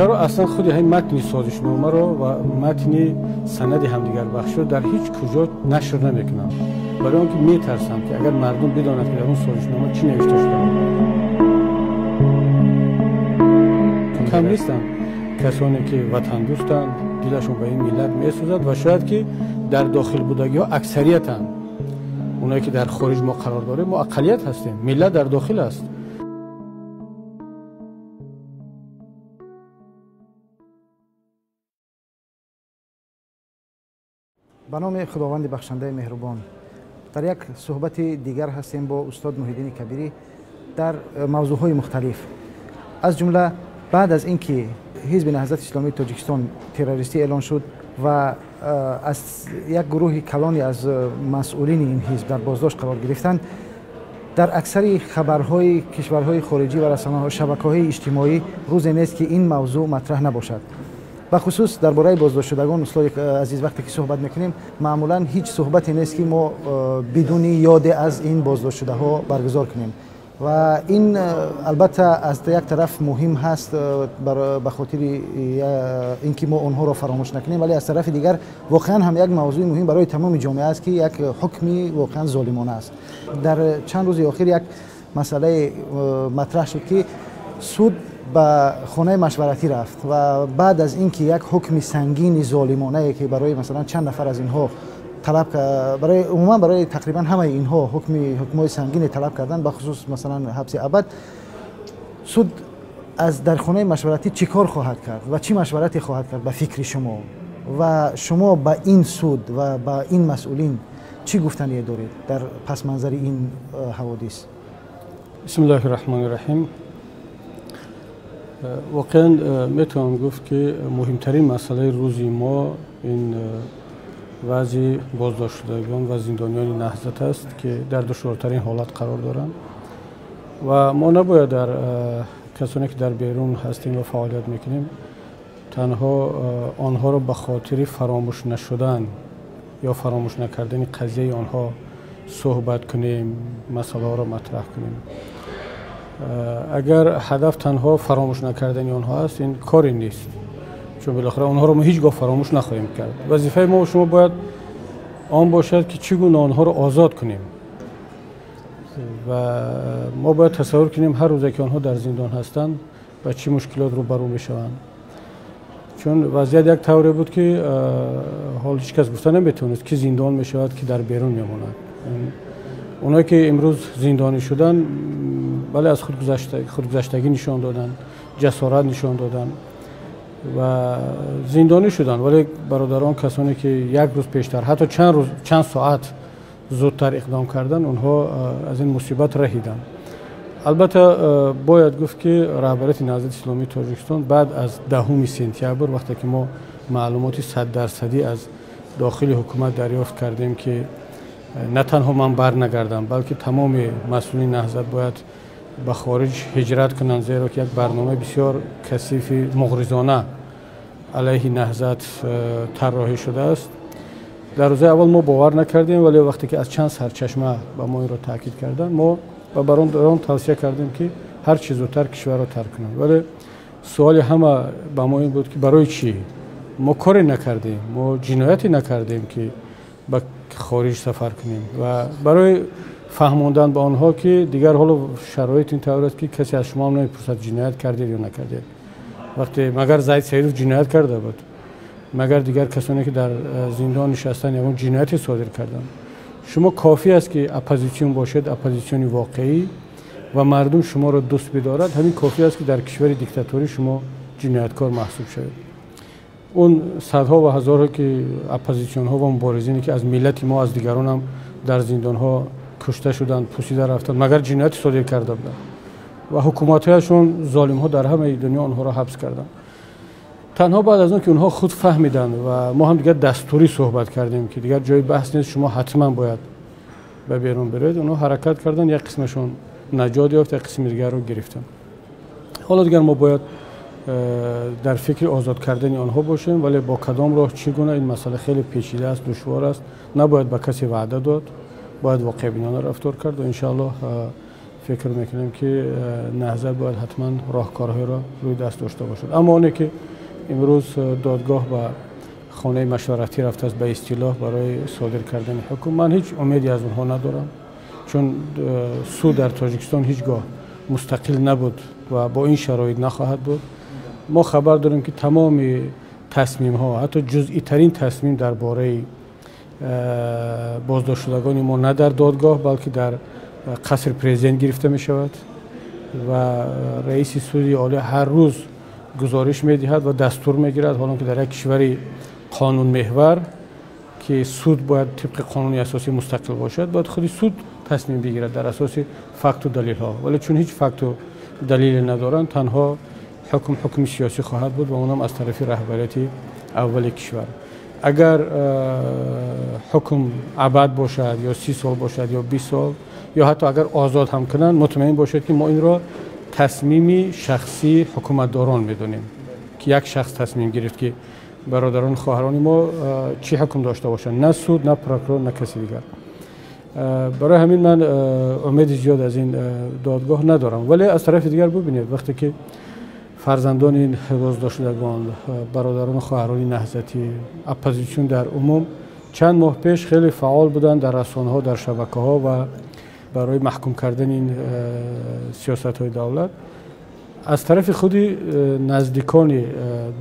چرا اصلا خود همین متن سازشنامه رو و متن سند همدیگر بخش رو در هیچ کجا نشر نمیکنم؟ برای اون که میترسم که اگر مردم بدانند که در اون سازشنامه چی نوشته شده. کم نیستن کسانی که وطن دوستند، دلشون به این ملت میسوزد و شاید که در داخل بودگی ها اکثریتن. اونایی که در خارج ما قرار داریم ما اقلیت هستیم، ملت در داخل است. به نام خداوند بخشنده مهربان، در یک صحبت دیگر هستیم با استاد محی‌الدین کبیری در موضوعهای مختلف. از جمله بعد از اینکه حزب نهضت اسلامی تاجیکستان تروریستی اعلان شد و از یک گروه کلانی از مسئولین این حزب در بازداشت قرار گرفتند، در اکثر خبرهای کشورهای خارجی و رسانه‌های شبکه‌های اجتماعی روزی نیست که این موضوع مطرح نباشد. به خصوص درباره بازداشت شدگان استاد عزیز وقتی که صحبت میکنیم معمولا هیچ صحبتی نیست که ما بدون یاد از این بازداشت شده ها برگزار کنیم و این البته از یک طرف مهم هست به خاطر اینکه ما اونها را فراموش نکنیم، ولی از طرف دیگر واقعا هم یک موضوع مهم برای تمام جامعه است که یک حکمی واقعا ظالمانه است. در چند روز اخیر یک مسئله مطرح شد که سود به خانه مشورتی رفت و بعد از اینکه یک حکم سنگین ظالمانه که برای مثلا چند نفر از اینها طلب برای عموما برای تقریبا همه اینها حکمای سنگین طلب کردن، به خصوص مثلا حبس ابد، سود از در خانه مشورتی چی کار خواهد کرد و چی مشورتی خواهد کرد به فکر شما و شما به این سود و به این مسئولین چی گفتنی دارید در پس منظر این حوادث؟ بسم الله الرحمن الرحیم. واقعا میتونم گفت که مهمترین مسئله روزی ما این وضع بازداشت شدگان و زندانیان نهضت است که در دشوارترین حالت قرار دارند و ما نباید در کسانی که در بیرون هستیم و فعالیت میکنیم تنها آنها را به خاطر فراموش نشدن یا فراموش نکردن قضیه آنها صحبت کنیم، مسئله ها را مطرح کنیم. اگر هدف تنها فراموش نکردن آنها است این کاری نیست، چون بالاخره آنها را ما هیچگاه فراموش نخواهیم کرد. وظیفه ما و شما باید آن باشد که چگونه آنها را آزاد کنیم و ما باید تصور کنیم هر روزه که آنها در زندان هستند و چه مشکلات رو برو میشوند، چون وضعیت یک طوری بود که حال هیچ کس گفته نمیتونست که زندان میشود که در بیرون میماند. اونایی که امروز زندانی شدن ولی از خودگذشتگی نشان دادن، جسارت نشان دادن و زندانی شدن، ولی برادران کسانی که یک روز پیشتر حتی چند ساعت زودتر اقدام کردن اونها از این مصیبت رهیدن. البته باید گفت که رهبریت نهضت اسلامی تاجیکستان بعد از 10 سپتامبر وقتی که ما معلومات 100% از داخل حکومت دریافت کردیم که نه تنها من برنگردم بلکه تمام مسئولین نهضت باید به خارج هجرت کنند، زیرا که یک برنامه بسیار کثیف مغرضانه علیه نهضت طراحی شده است. در روز اول ما باور نکردیم، ولی وقتی که از چند سرچشمه به ما این را تاکید کردن ما و بران توصیه کردیم که هر چیز زودتر کشور را ترک کنند. ولی سوال همه به ما این بود که برای چی؟ ما کاری نکردیم، ما جنایتی نکردیم که به خارج سفر کنیم و برای فهموندن به آنها که دیگر حالا شرایط این طور است که کسی از شما هم نمیپرسد جنایت کردید یا نکردید. وقتی مگر زید سیدوف جنایت کرده بود، مگر دیگر کسانی که در زندان نشستن یا جنایتی صادر کردن. شما کافی است که اپوزیسیون باشد، اپوزیسیون واقعی و مردم شما را دوست بدارد، همین کافی است که در کشور دیکتاتوری شما جنایتکار محسوب شوید. اون صدها و هزارها که اپوزیسیون ها و مبارزینی که از ملت ما از دیگران هم در زندان ها کشته شدند، پوسیده رفتند، مگر جنایت صادر کرده بودند و حکومت هاشون ظالم ها در همه دنیا آنها را حبس کردند. تنها بعد از اون که اونها خود فهمیدند و ما هم دیگر دستوری صحبت کردیم که دیگر جای بحث نیست، شما حتما باید به بیرون برید، اونها حرکت کردن، یک قسمشون نجات یافت، یک قسم دیگر رو گرفتن. حالا دیگر ما باید در فکر آزاد کردن آنها باشیم، ولی با کدام راه چگونه این مسئله خیلی پیچیده است، دشوار است، نباید به کسی وعده داد، باید واقع بینانه رفتار کرد و ان شاء الله فکر میکنیم که نهضت باید حتما راهکارهای را روی دست داشته باشد. اما اونی که امروز دادگاه و خانه مشورتی رفته است به اصطلاح برای صادر کردن حکم، من هیچ امیدی از اونها ندارم، چون سود در تاجیکستان هیچگاه مستقل نبود و با این شرایط نخواهد بود. ما خبر داریم که تمام تصمیم ها، حتی جزئی ترین تصمیم درباره بازداشت شدگان ما نه در دادگاه بلکه در قصر پرزیدنت گرفته می شود و رئیس سود عالی هر روز گزارش می دهد و دستور می گیرد، حالا که در یک کشور قانون محور که سود باید طبق قانون اساسی مستقل باشد، باید خودی سود تصمیم بگیرد در اساس فکت و دلیل ها، ولی چون هیچ فکت و دلیل ندارند تنها حکم سیاسی خواهد بود و اونم از طرف رهبریت اول کشور. اگر حکم ابد باشد یا 30 سال باشد یا 20 سال یا حتی اگر آزاد هم کنند، مطمئن باشد که ما این را تصمیمی شخصی حکومتداران میدونیم که یک شخص تصمیم گرفت که برادران خواهران ما چی حکم داشته باشند، نه سود نه پروکرور نه کسی دیگر. برای همین من امید زیاد از این دادگاه ندارم. ولی از طرف دیگر ببینید وقتی که فرزندان این بازداشت شدگان، برادران خواهران نهضتی، اپوزیسیون در عموم چند ماه پیش خیلی فعال بودند در رسانه‌ها، در شبکه‌ها و برای محکوم کردن این سیاست‌های دولت، از طرف خودی نزدیکان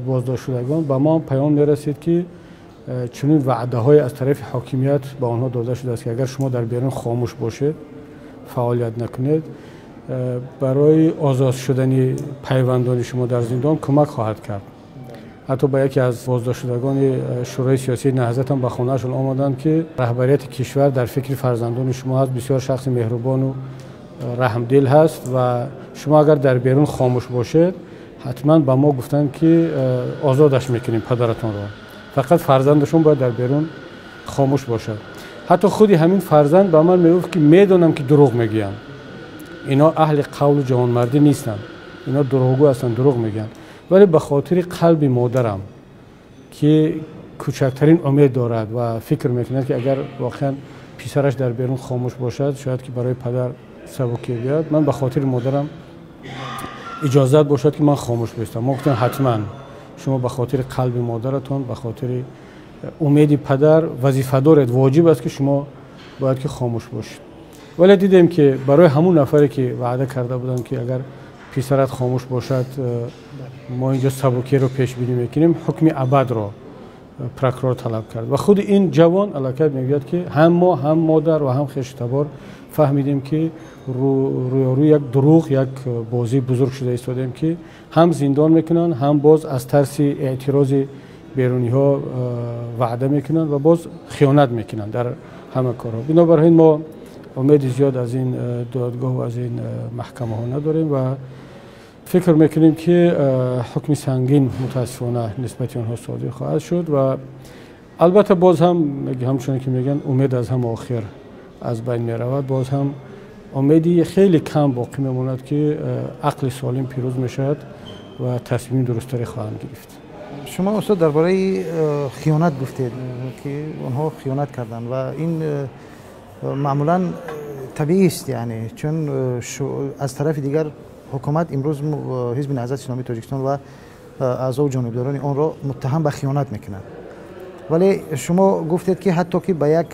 بازداشت شدگان به ما پیام می‌رسید که چنین وعده‌های از طرف حاکمیت به آنها داده شده است که اگر شما در بیرون خاموش باشید، فعالیت نکنید، برای آزاد شدن پیوندان شما در زندان کمک خواهد کرد. حتی با یکی از بازداشت شدگان شورای سیاسی نهضت هم به خانه‌شان آمدند که رهبریت کشور در فکر فرزندان شما هست، بسیار شخص مهربان و رحمدل هست و شما اگر در بیرون خاموش باشید حتما به ما گفتند که آزادش میکنیم پدرتون را، فقط فرزندشون باید در بیرون خاموش باشد. حتی خودی همین فرزند به من میگفت که میدونم که دروغ میگن، اینا اهل قول و جوانمردی نیستن، اینا دروغگو هستن، دروغ میگن، ولی به خاطر قلب مادرم که کوچکترین امید دارد و فکر میکنه که اگر واقعا پسرش در بیرون خاموش باشد شاید که برای پدر سبکی بیاد، من به خاطر مادرم اجازت باشد که من خاموش باشم. ما گفتم حتما شما به خاطر قلب مادرتون، به خاطر امید پدر وظیفه دارید، واجب است که شما باید که خاموش باشید. ولی دیدیم که برای همون نفری که وعده کرده بودن که اگر پسرت خاموش باشد ما اینجا سبکی رو پیش بینی میکنیم، حکم ابد را پروکرور طلب کرد و خود این جوان علاقه میگوید که هم ما هم مادر و هم خشتبار فهمیدیم که روی یک دروغ، یک بازی بزرگ شده ایستادیم که هم زندان میکنن، هم باز از ترس اعتراض بیرونی ها وعده میکنن و باز خیانت میکنن در همه کارها. بنابراین ما امید زیاد از این دادگاه و از این محکمه ها نداریم و فکر میکنیم که حکم سنگین متاسفانه نسبت آنها صادر خواهد شد و البته باز هم همچون که میگن امید از هم آخر از بین میرود، باز هم امیدی خیلی کم باقی میماند که عقل سالم پیروز میشود و تصمیم درستری خواهند گرفت. شما استاد درباره خیانت گفتید که آنها خیانت کردند و این معمولا طبیعی است، یعنی چون از طرف دیگر حکومت امروز حزب نهضت اسلامی تاجیکستان و اعضا و جانبداران آن را متهم به خیانت میکنند، ولی شما گفتید که حتی که به یک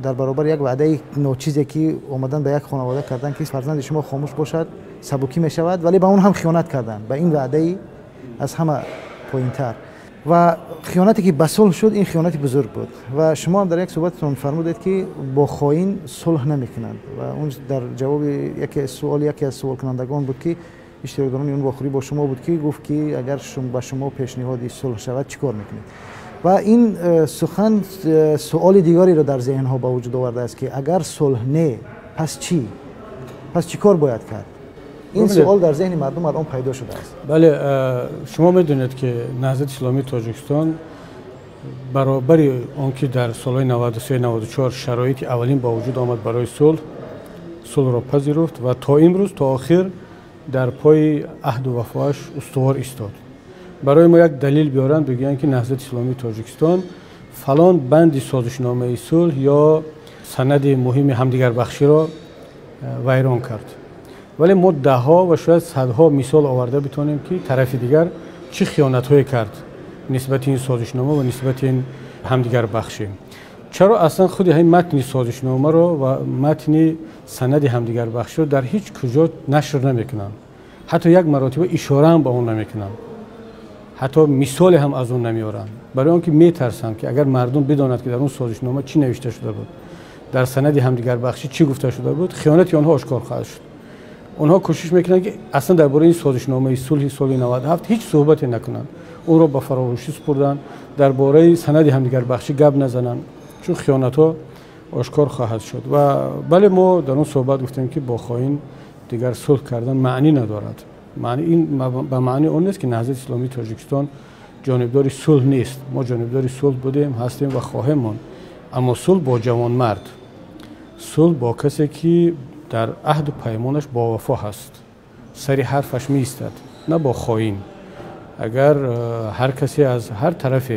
در برابر یک وعده ناچیزی که اومدن به یک خانواده کردن که فرزند شما خاموش باشد سبکی می شود، ولی به اون هم خیانت کردن، به این وعده از همه پایین‌تر و خیانتی که به صلح شد این خیانتی بزرگ بود و شما هم در یک صحبتتون فرمودید که با خائن صلح نمیکنند و اون در جواب یکی از سوال کنندگان بود که اشتراکداران اون واخوری با شما بود که گفت که اگر با شما پیشنهادی صلح شود چیکار میکنید و این سخن سوال دیگری را در ذهن ها به وجود آورده است که اگر صلح نه پس چی؟ پس چیکار باید کرد؟ این سوال در ذهن مردم الان پیدا شده است. بله، شما میدونید که نهضت اسلامی تاجیکستان برابر آنکه در سالهای 93 94 شرایط اولین با وجود آمد برای صلح را پذیرفت و تا امروز تا آخر در پای عهد و وفاش استوار ایستاد. برای ما یک دلیل بیارن بگن که نهضت اسلامی تاجیکستان فلان بند سازشنامه صلح یا سند مهم همدیگر بخشی را ویران کرد. ولی ما دهها و شاید صدها مثال آورده بتونیم که طرف دیگر چه خیانت‌هایی کرد نسبت این سازشنامه و نسبت این همدیگر بخشی. چرا اصلا خود همین متن سازشنامه رو و متن سند همدیگر بخشی رو در هیچ کجا نشر نمیکنن، حتی یک مرتبه اشاره هم به اون نمیکنن، حتی مثال هم از اون نمیارن، برای آنکه میترسن که اگر مردم بداند که در اون سازشنامه چی نوشته شده بود، در سند همدیگر بخشی چی گفته شده بود، خیانت آنها آشکار خواهد شد. اونها کوشش میکنن که اصلا درباره این سازشنامه صلح سال 97 هیچ صحبتی نکنن، اون رو به فراموشی سپردن، درباره سند همدیگر بخشی گپ نزنن، چون خیانت ها آشکار خواهد شد. و بله ما در اون صحبت گفتیم که با خائن دیگر صلح کردن معنی ندارد. معنی این به معنی اون نیست که نهضت اسلامی تاجیکستان جانبدار صلح نیست. ما جانبدار صلح بودیم، هستیم و خواهیم ماند، اما صلح با جوانمرد، صلح با کسی که در عهد و پیمانش با وفا هست، سری حرفش می ایستد، نه با خائن. اگر هر کسی از هر طرف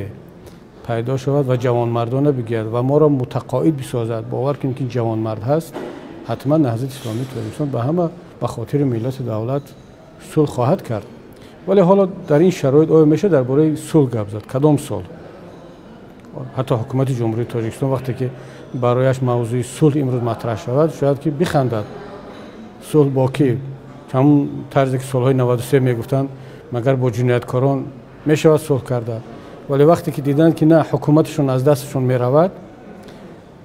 پیدا شود و جوانمردانه بگیرد و ما را متقاعد بسازد، باور کنید که جوانمرد هست، حتما نهضت اسلامی تاجیکستان به همه به خاطر ملت دولت صلح خواهد کرد. ولی حالا در این شرایط آیا میشه درباره صلح گپ زد؟ کدام صلح؟ حتی حکومت جمهوری تاجیکستان وقتی که برایش موضوع صلح امروز مطرح شود شاید که بخندد. صلح با کی؟ همون طرزی که صلح‌های 93 میگفتند مگر با جنایتکاران میشود صلح کرده. ولی وقتی که دیدن که نه، حکومتشون از دستشون میرود،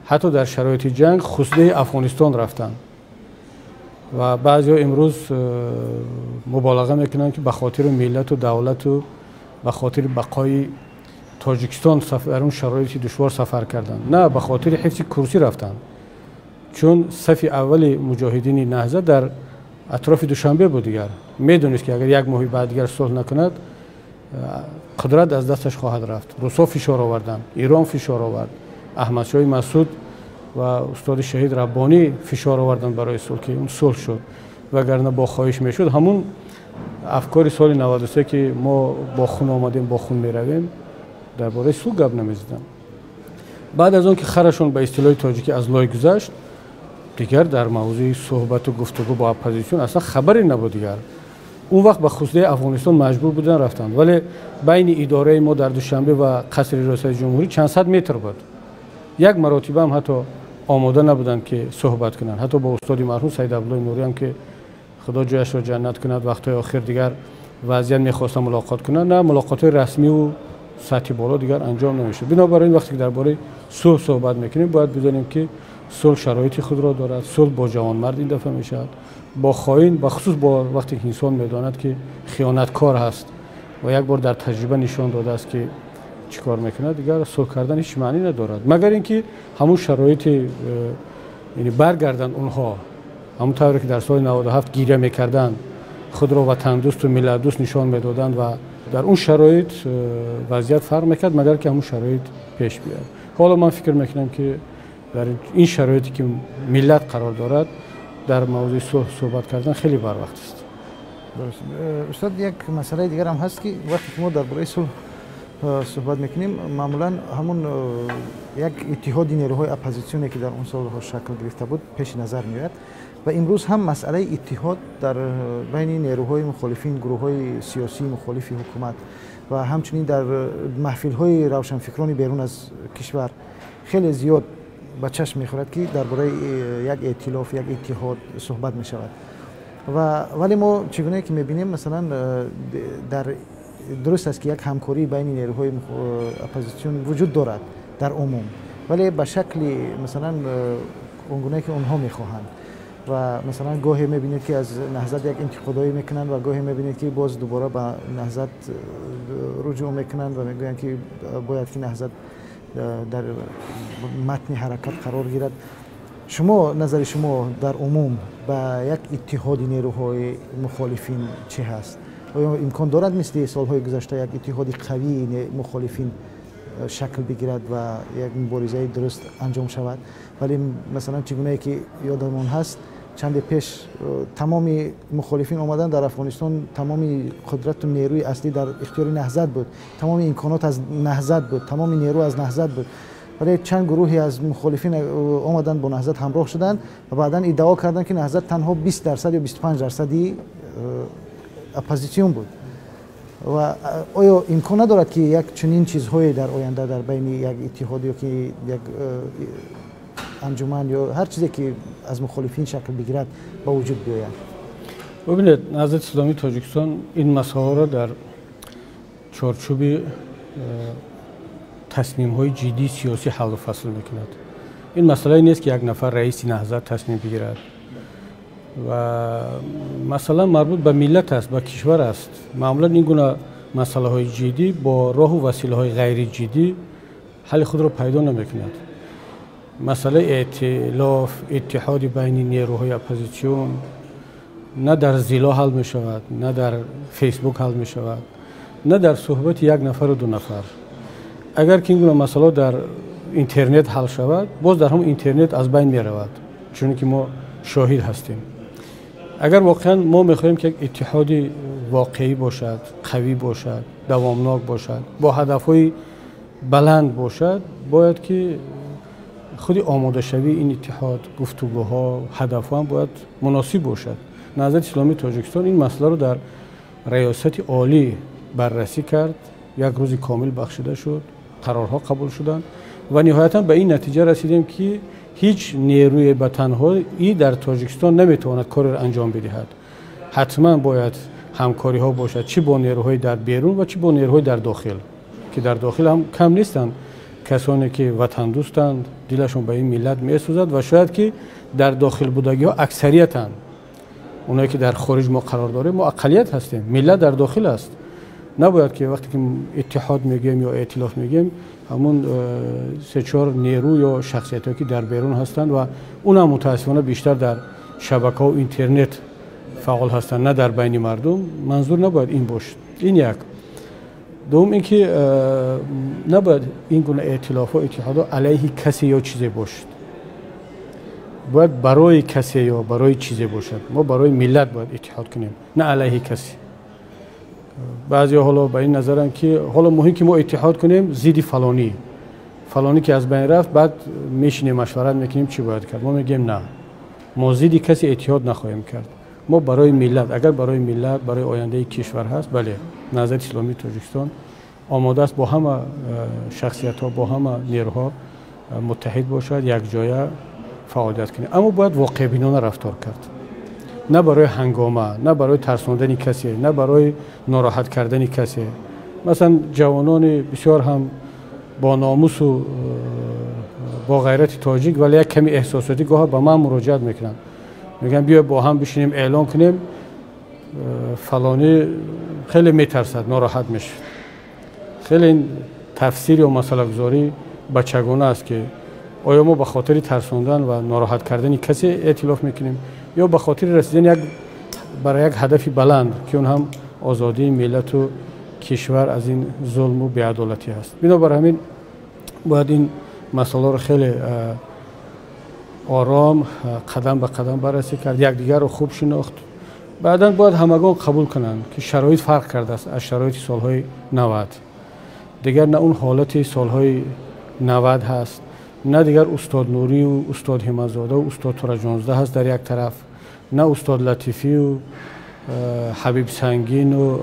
حتی در شرایط جنگ خصده افغانستان رفتن و بعضی امروز مبالغه میکنن که به خاطر ملت و دولت و به خاطر بقای تاجیکستان در اون شرایط دشوار سفر کردن. نه، به خاطر حفظ کرسی رفتن، چون صف اول مجاهدین نهضت در اطراف دوشنبه بود. دیگر میدونست که اگر یک ماه بعد دیگر صلح نکند قدرت از دستش خواهد رفت. روسا فشار آوردن، ایران فشار آورد، احمدشاه مسعود و استاد شهید ربانی فشار آوردن برای صلح که اون صلح شد. وگرنه با خواهش میشد همون افکار سال 93 که ما با خون آمدیم با خون میرویم درباره صلح گپ نمیزدن. بعد از اون که خرشون به اصطلاح تاجیکی از لای گذشت، دیگر در موضوع صحبت و گفتگو با اپوزیسیون اصلا خبری نبود. دیگر اون وقت به خصوص افغانستان مجبور بودن رفتن، ولی بین اداره ما در دوشنبه و قصر ریاست جمهوری چند صد متر بود. یک مرتبه هم حتی آماده نبودن که صحبت کنن. حتی با استاد مرحوم سید عبدالله نوری هم که خدا جایش را جنت کند، وقتهای آخر دیگر وضعیت می‌خواستن ملاقات کنن، نه، ملاقات رسمی و سطح بالا دیگر انجام نمیشه. بنابراین وقتی که درباره صلح صحبت میکنیم باید بدونیم که صلح شرایط خود را دارد. صلح با جوانمرد این دفعه میشه، با خائن به خصوص با وقتی که انسان میداند که خیانتکار هست و یک بار در تجربه نشان داده است که چیکار میکنه، دیگر صلح کردن هیچ معنی ندارد، مگر اینکه همون شرایط یعنی برگردن اونها همون طوری که در سال 97 گیره میکردن، خود را وطن دوست و ملت دوست نشان میدادند و در اون شرایط وضعیت فرق میکرد، مگر که همون شرایط پیش بیاد. حالا من فکر میکنم که در این شرایطی که ملت قرار دارد در موضوع صلح صحبت کردن خیلی بر وقت است. درست. استاد، یک مسئله دیگر هم هست که وقتی که ما درباره صلح صحبت میکنیم معمولا همون یک اتحاد نیروهای اپوزیسیونی که در اون سالها شکل گرفته بود پیش نظر میاد و امروز هم مسئله اتحاد در بین نیروهای مخالفین، گروه‌های سیاسی مخالف حکومت و همچنین در محفل‌های روشنفکران بیرون از کشور خیلی زیاد به چشم می‌خورد که درباره یک ائتلاف، یک اتحاد صحبت می‌شود. ولی ما چگونه که می‌بینیم مثلا در درست است که یک همکاری بین نیروهای اپوزیسیون وجود دارد در عموم، ولی به شکل مثلا اونگونه که اونها می‌خواهند و مثلا گاهی می‌بینید که از نهضت یک انتقادایی میکنند و گاهی می‌بینید که باز دوباره به نهضت رجوع میکنند و میگویند که باید که نهضت در متن حرکت قرار گیرد. شما نظر شما در عموم با یک اتحاد نیروهای مخالفین چه هست؟ آیا امکان دارد مثل سالهای گذشته یک اتحاد قوی مخالفین شکل بگیرد و یک مبارزه درست انجام شود؟ ولی مثلا چگونه که یادمون هست چند پیش تمام مخالفین آمدن در افغانستان، تمام قدرت و نیروی اصلی در اختیار نهضت بود، تمام امکانات از نهضت بود، تمام نیرو از نهضت بود ولی چند گروهی از مخالفین اومدن با نهضت همراه شدن و بعدا ادعا کردن که نهضت تنها 20% یا 25% اپوزیسیون بود. و آیا امکان ندارد که یک چنین چیزهایی در آینده در بین یک اتحاد یا که یک انجمن یا هر چیزی که از مخالفین شکل بگیرد با وجود بیاید؟ ببینید، نهضت اسلامی تاجیکستان این مسائل را در چارچوب تصمیم‌های جدی سیاسی حل و فصل می‌کند. این مسئله نیست که یک نفر رئیس نهضت تصمیم بگیرد و مثلا مربوط به ملت است، به کشور است. معمولا این گونه مسائل جدی با راه و وسیله‌های غیر جدی حل خود را پیدا نمی‌کند. مسئله ائتلاف، اتحاد بین نیروهای اپوزیسیون نه در زیلا حل می‌شود، نه در فیسبوک حل می‌شود، نه در صحبت یک نفر و دو نفر. اگر که این گونه مسئله در اینترنت حل شود، باز در هم اینترنت از بین می‌رود، چون که ما شاهد هستیم. اگر واقعا ما می‌خواهیم که اتحاد واقعی باشد، قوی باشد، دوامناک باشد، با هدف‌های بلند باشد، باید که خود آماده شوی این اتحاد، گفتگوها، هدف‌ها هم باید مناسب باشد. نهضت اسلامی تاجیکستان این مسئله رو در ریاست عالی بررسی کرد، یک روز کامل بخشیده شد، قرارها قبول شدند و نهایتاً به این نتیجه رسیدیم که هیچ نیروی به تنهایی در تاجیکستان نمیتواند کار را انجام بدهد. حتما باید همکاری ها باشد، چه با نیروهای در بیرون و چه با نیروهای در داخل، که در داخل هم کم نیستند کسانی که وطن دوستند، دلشون به این ملت میسوزد و شاید که در داخل بودگی ها اکثریتند. اونایی که در خارج ما قرار داریم ما اقلیت هستیم، ملت در داخل است. نباید که وقتی که اتحاد میگیم یا ائتلاف میگیم همون سه چهار نیرو یا شخصیتایی که در بیرون هستند و اونم متاسفانه بیشتر در شبکه و اینترنت فعال هستند، نه در بین مردم. منظور نباید این باشد. این یک. دوم اینکه نباید این گونه ائتلاف و اتحاد علیه کسی یا چیزی باشد. باید برای کسی یا برای چیزی باشد. ما برای ملت باید اتحاد کنیم، نه علیه کسی. بعضی حالا به این نظرن که حالا مهم که ما اتحاد کنیم ضد فلانی که از بین رفت، بعد میشینیم مشورت میکنیم چی باید کرد. ما میگیم نه، ما ضد کسی اتحاد نخواهیم کرد. ما برای ملت، اگر برای ملت، برای آینده کشور هست، بله، نهضت اسلامی تاجیکستان آماده است با همه شخصیت‌ها، با همه نیروها متحد باشد، یک جای فعالیت کنه. اما باید واقع بینانه رفتار کرد، نه برای هنگامه، نه برای ترساندن کسی، نه برای ناراحت کردن کسی. مثلا جوانان بسیار هم با ناموس و با غیرت تاجیک ولی یک کمی احساساتی گاه به من مراجعت میکنن، میگن بیا با هم بشینیم اعلان کنیم فلانی خیلی میترسد، ناراحت میشه. خیلی این تفسیر یا مسئله گذاری بچگانه است که آیا ما به خاطر ترساندن و ناراحت کردن کسی ائتلاف میکنیم یا به خاطر رسیدن برای یک هدف بلند که اون هم آزادی ملت و کشور از این ظلم و بی‌عدالتی است. بنابر همین باید این مسئله رو خیلی آرام قدم به قدم بررسی کرد، یکدیگر رو خوب شناخت. بعداً باید همگان قبول کنند که شرایط فرق کرده است از شرایط سالهای 90. دیگر نه اون حالت سالهای 90 هست، نه دیگر استاد نوری و استاد همت‌زاده و استاد تورجانزاده هست در یک طرف، نه استاد لطیفی و حبیب سنگین و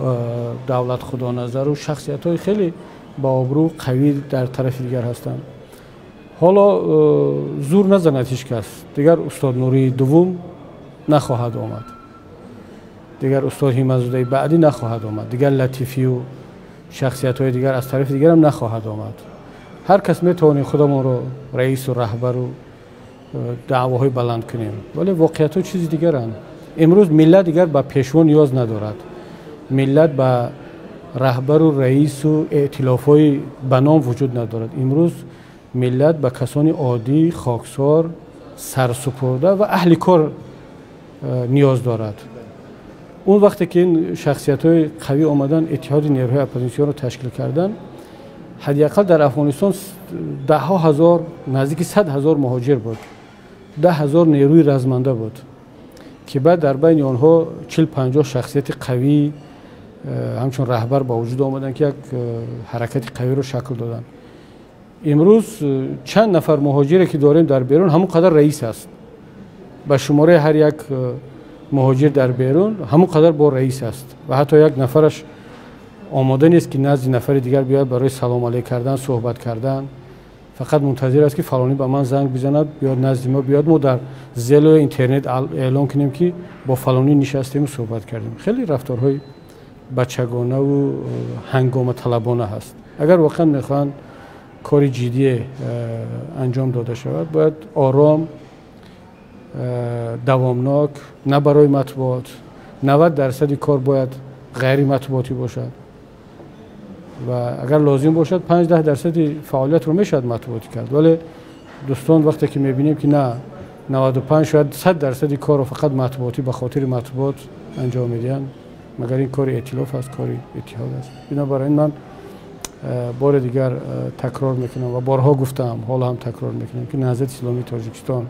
دولت خدانظر و شخصیت‌های خیلی با آبرو قوی در طرف دیگر هستند. حالا زور نزند هیچ کس، دیگر استاد نوری دوم نخواهد آمد، دیگر استاد همت‌زاده بعدی نخواهد آمد، دیگر لطیفی و شخصیت‌های دیگر از طرف دیگر هم نخواهد آمد. هر کس میتونه خودمون رو رئیس و رهبر و دعواهای بلند کنیم، ولی واقعیت ها چیزی دیگرن. امروز ملت دیگر به پیشوا نیاز ندارد، ملت به رهبر و رئیس و ائتلاف‌های به نام وجود ندارد. امروز ملت به کسانی عادی، خاکسار، سرسپرده و اهل کار نیاز دارد. اون وقتی که این شخصیت‌های قوی آمدن اتحاد نیروهای اپوزیسیون رو تشکیل کردن، حداقل در افغانستان ده ها هزار، نزدیک 100,000 مهاجر بود، 10,000 نیروی رزمنده بود که بعد در بین آنها 40-50 شخصیت قوی همچون رهبر با وجود آمدن که یک حرکت قوی رو شکل دادن. امروز چند نفر مهاجری که داریم در بیرون همون قدر رئیس است. به شماره هر یک مهاجر در بیرون همون قدر با رئیس است و حتی یک نفرش آماده نیست که نزد نفر دیگر بیاد برای سلام علیک کردن، صحبت کردن. فقط منتظر است که فلانی به من زنگ بزند، بیاد نزد ما، بیاد ما در زل اینترنت اعلام کنیم که با فلانی نشستیم و صحبت کردیم. خیلی رفتارهای بچگانه و هنگام طلبانه هست. اگر واقعا میخوان کاری جدی انجام داده شود باید آرام، دوامناک، نه برای مطبوعات. 90% کار باید غیر مطبوعاتی باشد و اگر لازم باشد 5-10% فعالیت رو میشد مطبوعاتی کرد. ولی دوستان وقتی که میبینیم که نه 95 شاید 100% کار رو فقط مطبوعاتی به خاطر مطبوعات انجام میدن، مگر این کار ائتلاف است، کار اتحاد است. بنابراین من بار دیگر تکرار میکنم و بارها گفتم، حالا هم تکرار میکنم که نهضت اسلامی تاجیکستان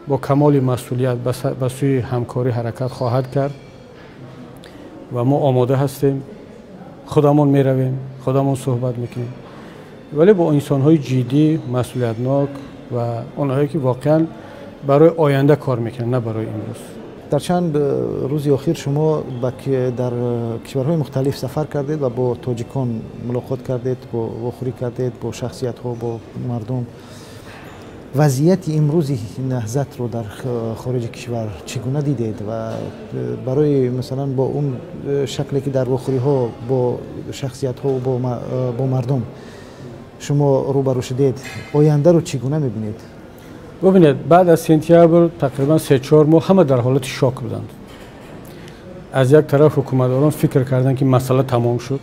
با کمال مسئولیت به سوی همکاری حرکت خواهد کرد و ما آماده هستیم. خودمون میرویم، خودمون صحبت میکنیم، ولی با انسان‌های جدی، مسئولیتناک و اونهایی که واقعا برای آینده کار میکنن، نه برای امروز. در چند روز اخیر شما در کشورهای مختلف سفر کردید و با تاجیکان ملاقات کردید، با واخوری کردید، با شخصیت‌ها، با مردم. وضعیت امروزی نهضت رو در خارج کشور چگونه دیدید و برای مثلا با اون شکلی که در واخوری ها با شخصیت ها و با مردم شما روبرو شدید، آینده رو چگونه میبینید؟ ببینید بعد از سپتامبر تقریبا 3-4 ماه همه در حالت شاک بودند. از یک طرف حکومتداران فکر کردند که مسئله تمام شد،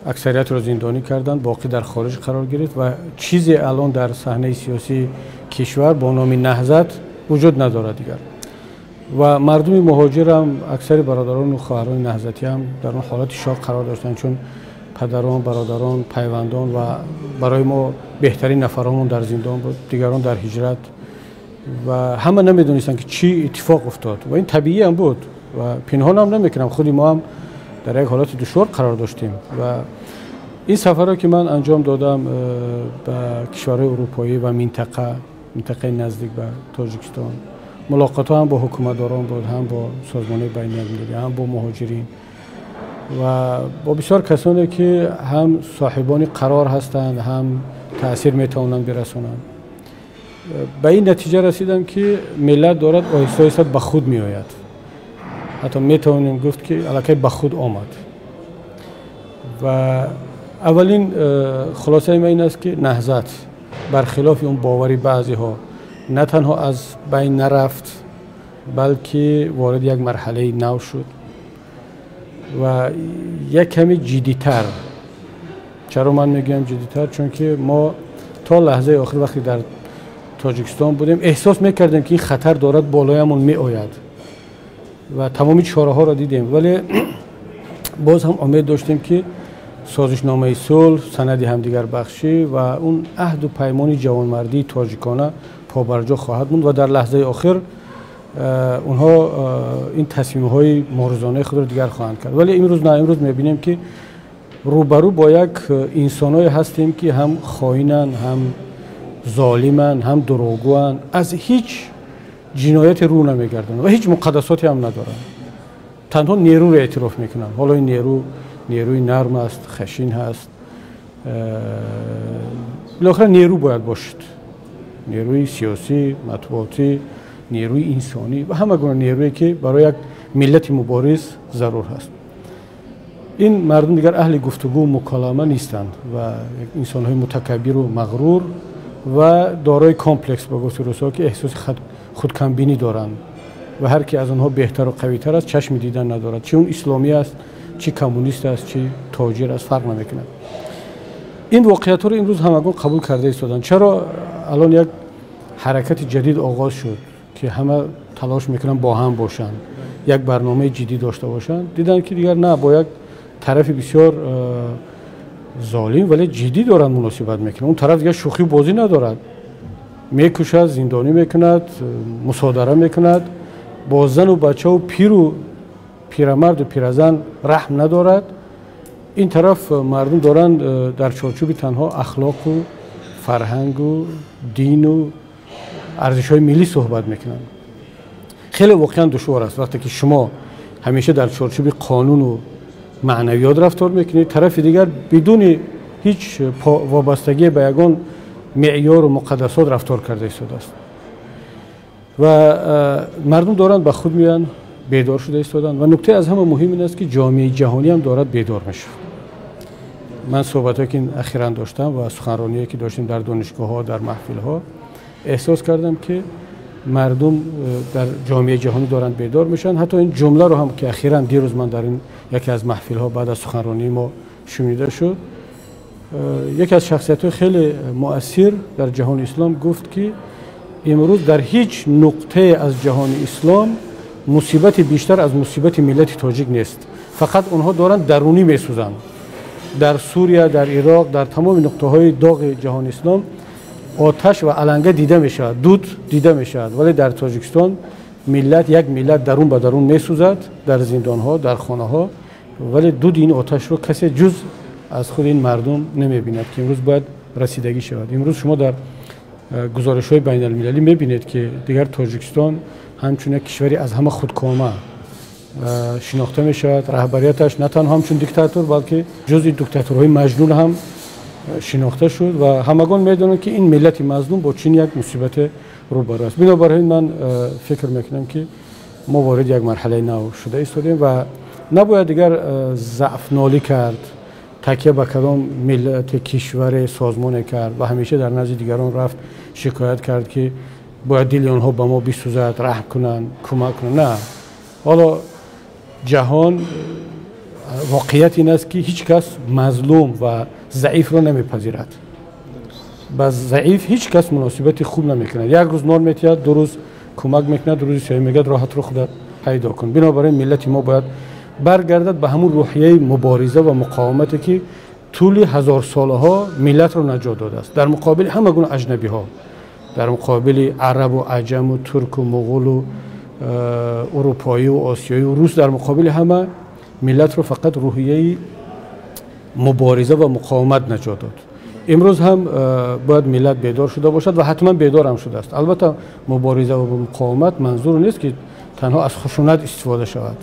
اکثریت را زندانی کردند، باقی در خارج قرار گرفت و چیزی الان در صحنه سیاسی کشور با نام نهضت وجود ندارد دیگر. و مردم مهاجر هم اکثر برادران و خواهران نهضتی هم در اون حالت شاک قرار داشتند، چون پدران، برادران، پیوندان و برای ما بهترین نفرامون در زندان بود، دیگران در هجرت و همه نمیدونستند که چی اتفاق افتاد و این طبیعی هم بود و پنهان هم نمیکنم. خودی ما هم در یک حالت دشوار قرار داشتیم و این سفر که من انجام دادم به کشورهای اروپایی و منطقه نزدیک به تاجیکستان، ملاقات ها هم با حکومتداران بود، هم با سازمان‌های بین‌المللی، هم با مهاجرین و با بسیار کسانی که هم صاحبان قرار هستند، هم تأثیر میتوانند برسانند. به این نتیجه رسیدم که ملت دارد آهسته آهسته به خود می آید. حتی میتوانیم گفت که الکی به خود آمد و اولین خلاصه این است که نهضت برخلاف اون باوری بعضی ها نه تنها از بین نرفت بلکه وارد یک مرحله نو شد و یک کمی جدی‌تر. چرا من میگم جدی‌تر؟ چون که ما تا لحظه آخر وقتی در تاجیکستان بودیم احساس میکردیم که این خطر دارد بالایمون می آید و تمامی چاره ها را دیدیم، ولی باز هم امید داشتیم که سازشنامه صلح، سند همدیگر بخشی و اون عهد و پیمان جوانمردی تاجیکانه پابرجا خواهد موند و در لحظه آخر اونها این تصمیم های مورزانه خود را دیگر خواهند کرد. ولی امروز نه، امروز میبینیم که روبرو با یک انسانای هستیم که هم خائنن، هم ظالمن، هم دروغگوان، از هیچ جنایت رو نمیگردن و هیچ مقدساتی هم ندارن. تنها نیرو رو اعتراف میکنن. حالا این نیروی نرم است، خشین هست، بالاخره نیرو باید باشد، نیروی سیاسی، مطبوعاتی، نیروی انسانی و همه گونه نیرویی که برای یک ملت مبارز ضرور هست. این مردم دیگر اهل گفتگو و مکالمه نیستند و انسان‌های متکبر و مغرور و دارای کامپلکس با گفت روسا که احساس خودکمبینی دارند و هر کی از آنها بهتر و قوی‌تر است چشم دیدن ندارد، چه اون اسلامی است، چه کمونیست است، چه تاجر است، فرق نمی‌کند. این واقعیت رو امروز همگان قبول کرده ایستادند. چرا الان یک حرکت جدید آغاز شد که همه تلاش میکنن با هم باشن، یک برنامه جدی داشته باشن، دیدن که دیگر نه، با یک طرف بسیار ظالم ولی جدی دارن مناسبت میکنن. اون طرف دیگر شوخی بازی ندارد، میکشد، زندانی میکند، مصادره میکند، با زن و بچه و پیر و پیرمرد و پیرزن رحم ندارد این طرف مردم دارن در چارچوب تنها اخلاق و فرهنگ و دین و ارزش‌های ملی صحبت میکنن. خیلی واقعا دشوار است وقتی که شما همیشه در چارچوب قانون و معنویات رفتار میکنید، طرف دیگر بدون هیچ وابستگی به یگان معیار و مقدسات رفتار کرده ایستاده است و مردم دارند به خود میان بیدار شده ایستادن و نکته از همه مهم این است که جامعه جهانی هم دارد بیدار میشه. من صحبتایی که اخیراً داشتم و سخنرانیایی که داشتیم در دانشگاه‌ها، در محفل‌ها، احساس کردم که مردم در جامعه جهانی دارند بیدار میشن. حتی این جمله رو هم که اخیراً دیروز من در این یکی از محفل‌ها بعد از سخنرانی ما شنیده شد، یکی از شخصیت‌های خیلی مؤثر در جهان اسلام گفت که امروز در هیچ نقطه از جهان اسلام مصیبت بیشتر از مصیبت ملت تاجیک نیست، فقط اونها دارند درونی میسوزند. در سوریه، در عراق، در تمام نقطه‌های داغ جهان اسلام آتش و علنگه دیده میشود، دود دیده میشود، ولی در تاجیکستان یک ملت درون به درون میسوزد، در زندان‌ها، در خانه‌ها، ولی دود این آتش رو کسی جز از خود این مردم نمیبیند که امروز باید رسیدگی شود. امروز شما در گزارش‌های بین المللی میبینید که دیگر تاجیکستان همچون یک کشوری از همه خودکامه شناخته می شود. رهبریتش نه تنها همچون دیکتاتور بلکه جزء دیکتاتورهای مجنون هم شناخته شد و همگان میدونند که این ملت مظلوم با چین یک مصیبت روبرو است. بنابراین من فکر میکنم که ما وارد یک مرحله نو شده ایستادیم و نباید دیگر ضعف نالی کرد، تکیه به کدام ملت کشور سازمان کرد و همیشه در نزد دیگران رفت شکایت کرد که باید دل آنها به ما بسوزد، رحم کنند، کمک کنند. نه، حالا جهان واقعیت این است که هیچ کس مظلوم و ضعیف را نمیپذیرد. با ضعیف هیچ کس مناسبت خوب نمیکند. یک روز نان میتید، دو روز کمک میکند، دو روز میگه راحت رو خودت پیدا کن. بنابراین ملت ما باید برگردد به همون روحیه مبارزه و مقاومتی که طول هزار سالها ملت را نجات داده است در مقابل همه گونه اجنبی ها، در مقابل عرب و عجم و ترک و مغول و اروپایی و آسیایی و روس. در مقابل همه ملت رو فقط روحیه مبارزه و مقاومت نجات داد. امروز هم باید ملت بیدار شده باشد و حتما بیدار هم شده است. البته مبارزه و مقاومت منظور نیست که تنها از خشونت استفاده شود،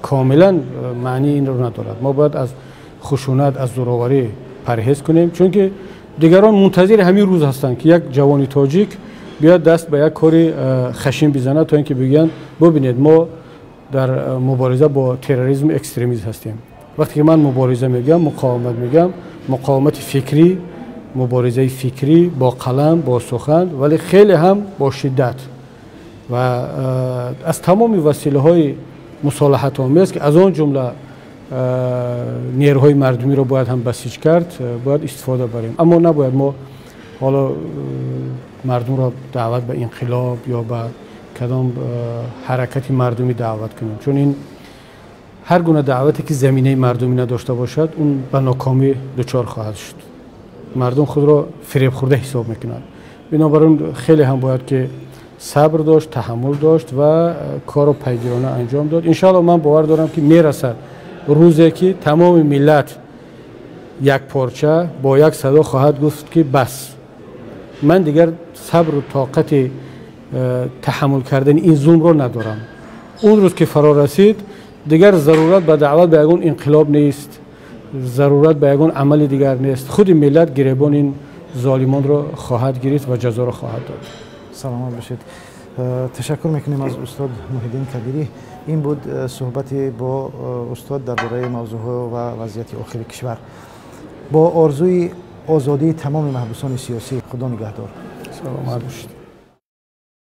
کاملا معنی این رو ندارد. ما باید از خشونت، از زورآوری پرهیز کنیم، چون که دیگران منتظر همین روز هستند که یک جوانی تاجیک بیاد دست به یک کاری خشن بزنه تا اینکه بگن ببینید ما در مبارزه با تروریسم اکستریمیسم هستیم. وقتی که من مبارزه میگم، مقاومت میگم، مقاومت فکری، مبارزه فکری با قلم، با سخن، ولی خیلی هم با شدت و از تمام وسیله‌های مصالحت آمیز که از آن جمله نیروهای مردمی رو باید هم بسیج کرد، باید استفاده بریم. اما نباید ما حالا مردم را دعوت به انقلاب یا به کدام حرکت مردمی دعوت کنیم، چون این هر گونه دعوتی که زمینه مردمی نداشته باشد اون به ناکامی دچار خواهد شد. مردم خود را فریب خورده حساب میکنند. بنابراین خیلی هم باید که صبر داشت، تحمل داشت و کار رو پیگیرانه انجام داد. انشاءالله من باور دارم که میرسد روزی که تمام ملت یک پارچه با یک صدا خواهد گفت که بس، من دیگر صبر و طاقت تحمل کردن این ظلم رو ندارم. اون روز که فرا رسید دیگر ضرورت به دعوت به یگان انقلاب نیست، ضرورت به یگان عمل دیگر نیست. خود ملت گریبان این ظالمان را خواهد گرفت و جزا را خواهد داد. سلامت باشید. تشکر میکنیم از استاد محیدین کبیری. این بود صحبتی با استاد درباره موضوع و وضعیت داخلی کشور با آرزوی آزادی تمام محبوسان سیاسی. خدا نگهدار. سلامت باشید.